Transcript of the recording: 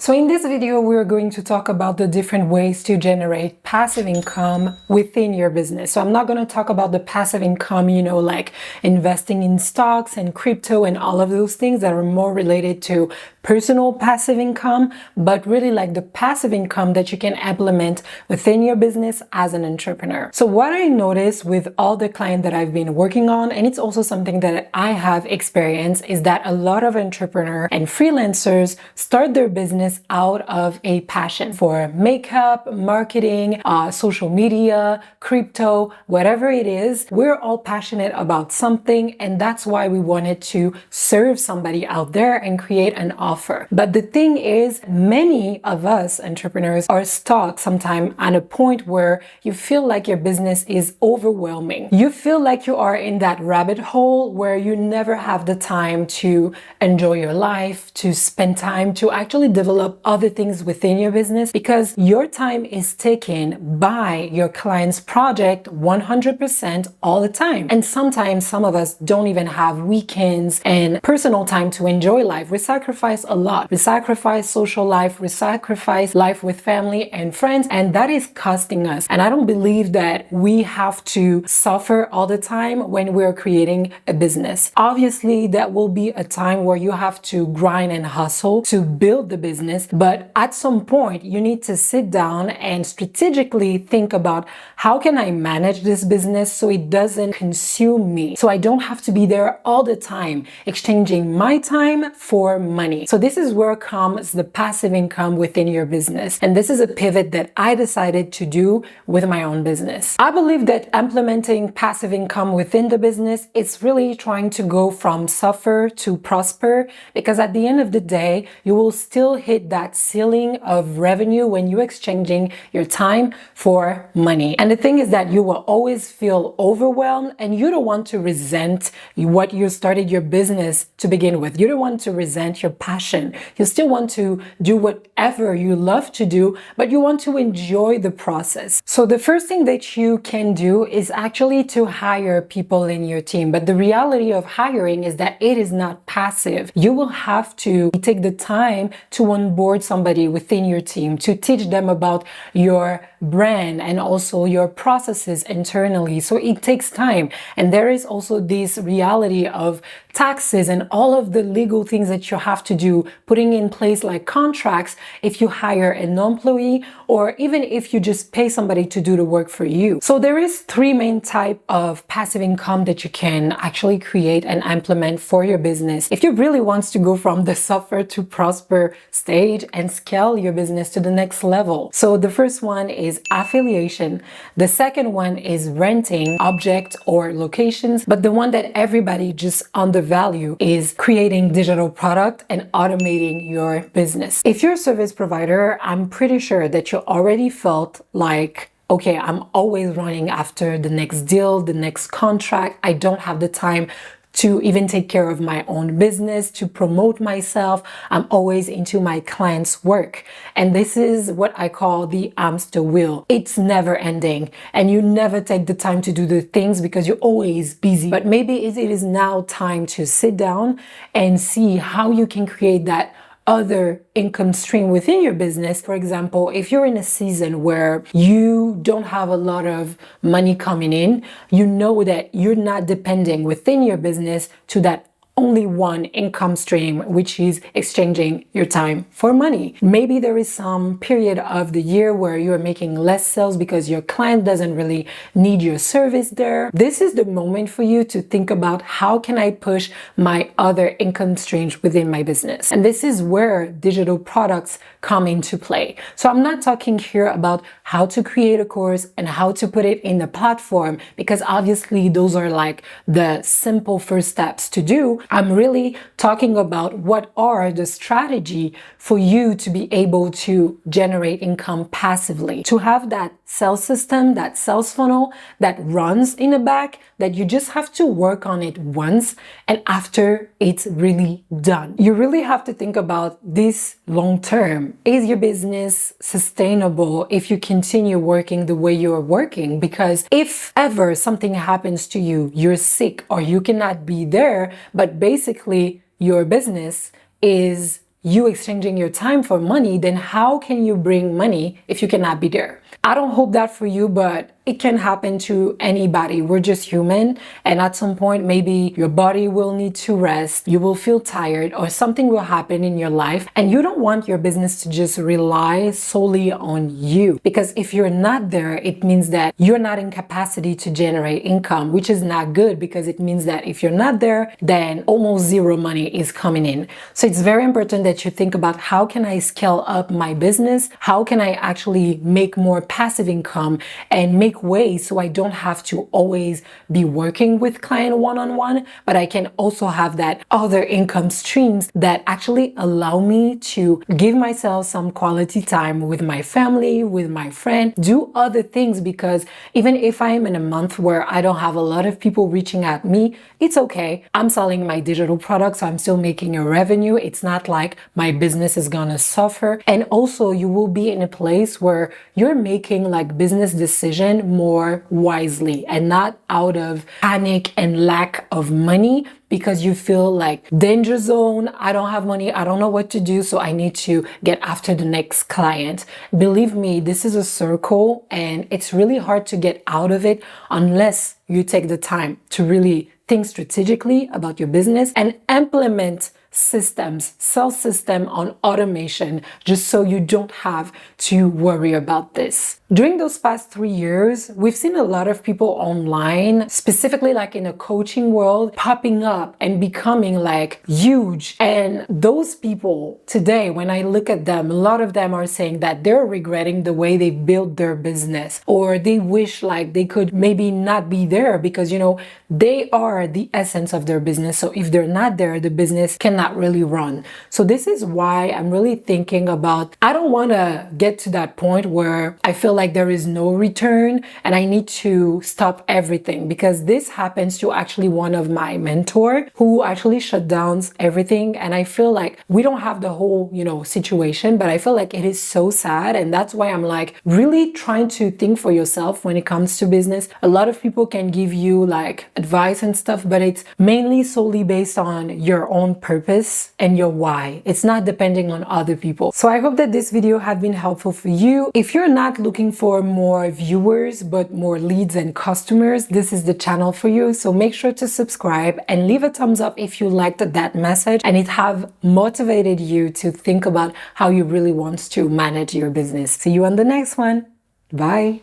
So in this video, we're going to talk about the different ways to generate passive income within your business. So I'm not going to talk about the passive income, like investing in stocks and crypto and all of those things that are more related to personal passive income, but really like the passive income that you can implement within your business as an entrepreneur. So what I noticed with all the clients that I've been working on, and it's also something that I have experienced, is that a lot of entrepreneurs and freelancers start their business out of a passion for makeup, marketing, social media, crypto, whatever it is. We're all passionate about something, and that's why we wanted to serve somebody out there and create an offer. But the thing is, many of us entrepreneurs are stuck sometimes at a point where you feel like your business is overwhelming. You feel like you are in that rabbit hole where you never have the time to enjoy your life, to spend time to actually develop other things within your business, because your time is taken by your client's project 100% all the time. And sometimes some of us don't even have weekends and personal time to enjoy life. We sacrifice a lot. We sacrifice social life, we sacrifice life with family and friends, and that is costing us. And I don't believe that we have to suffer all the time when we're creating a business. Obviously, that will be a time where you have to grind and hustle to build the business. But at some point, you need to sit down and strategically think about, how can I manage this business so it doesn't consume me? So I don't have to be there all the time, exchanging my time for money. So this is where comes the passive income within your business. And this is a pivot that I decided to do with my own business. I believe that implementing passive income within the business, it's really trying to go from suffer to prosper, because at the end of the day, you will still hit that ceiling of revenue when you're exchanging your time for money. And the thing is that you will always feel overwhelmed, and you don't want to resent what you started your business to begin with. You don't want to resent your passion. You still want to do whatever you love to do, but you want to enjoy the process. So the first thing that you can do is actually to hire people in your team. But the reality of hiring is that it is not passive. You will have to take the time to onboard somebody within your team, to teach them about your brand and also your processes internally. So it takes time. And there is also this reality of taxes and all of the legal things that you have to do, putting in place like contracts if you hire an employee, or even if you just pay somebody to do the work for you. So there is three main type of passive income that you can actually create and implement for your business if you really want to go from the suffer to prosper stage and scale your business to the next level. So the first one is affiliation. The second one is renting objects or locations. But the one that everybody just undervalue is creating digital product and automating your business. If you're a service provider, I'm pretty sure that you already felt like, okay, I'm always running after the next deal, the next contract. I don't have the time to even take care of my own business, to promote myself. I'm always into my client's work. And this is what I call the hamster wheel. It's never ending. And you never take the time to do the things because you're always busy. But maybe it is now time to sit down and see how you can create that other income stream within your business. For example, if you're in a season where you don't have a lot of money coming in, you know that you're not depending within your business to that only one income stream, which is exchanging your time for money. Maybe there is some period of the year where you're making less sales because your client doesn't really need your service there. This is the moment for you to think about, how can I push my other income streams within my business? And this is where digital products come into play. So I'm not talking here about how to create a course and how to put it in the platform, because obviously those are like the simple first steps to do. I'm really talking about what are the strategy for you to be able to generate income passively, to have that sales system, that sales funnel that runs in the back, that you just have to work on it once, and after it's really done. You really have to think about this long term. Is your business sustainable if you continue working the way you're working? Because if ever something happens to you, you're sick or you cannot be there, but basically your business is you exchanging your time for money, then how can you bring money if you cannot be there? I don't hope that for you, but it can happen to anybody. We're just human. And at some point, maybe your body will need to rest, you will feel tired, or something will happen in your life. And you don't want your business to just rely solely on you. Because if you're not there, it means that you're not in capacity to generate income, which is not good, because it means that if you're not there, then almost zero money is coming in. So it's very important that you think about, how can I scale up my business? How can I actually make more passive income and make ways so I don't have to always be working with client one-on-one, but I can also have that other income streams that actually allow me to give myself some quality time with my family, with my friend, do other things. Because even if I am in a month where I don't have a lot of people reaching at me, it's okay. I'm selling my digital products, so I'm still making a revenue. It's not like my business is gonna suffer. And also you will be in a place where you're making like business decision more wisely and not out of panic and lack of money, because you feel like danger zone. I don't have money. I don't know what to do. So I need to get after the next client. Believe me, this is a circle and it's really hard to get out of it unless you take the time to really think strategically about your business and implement systems, sales system on automation, just so you don't have to worry about this. During those past 3 years, we've seen a lot of people online, specifically like in a coaching world, popping up and becoming like huge. And those people today, when I look at them, a lot of them are saying that they're regretting the way they built their business, or they wish like they could maybe not be there, because, you know, they are the essence of their business. So if they're not there, the business cannot really run. So this is why I'm really thinking about, I don't want to get to that point where I feel like there is no return and I need to stop everything, because this happens to actually one of my mentor who actually shut down everything. And I feel like we don't have the whole, you know, situation, but I feel like it is so sad. And that's why I'm like really trying to think for yourself when it comes to business. A lot of people can give you like advice and stuff, but it's mainly solely based on your own purpose and your why. It's not depending on other people. So I hope that this video has been helpful for you. If you're not looking for more viewers, but more leads and customers, this is the channel for you. So make sure to subscribe and leave a thumbs up if you liked that message and it have motivated you to think about how you really want to manage your business. See you on the next one. Bye.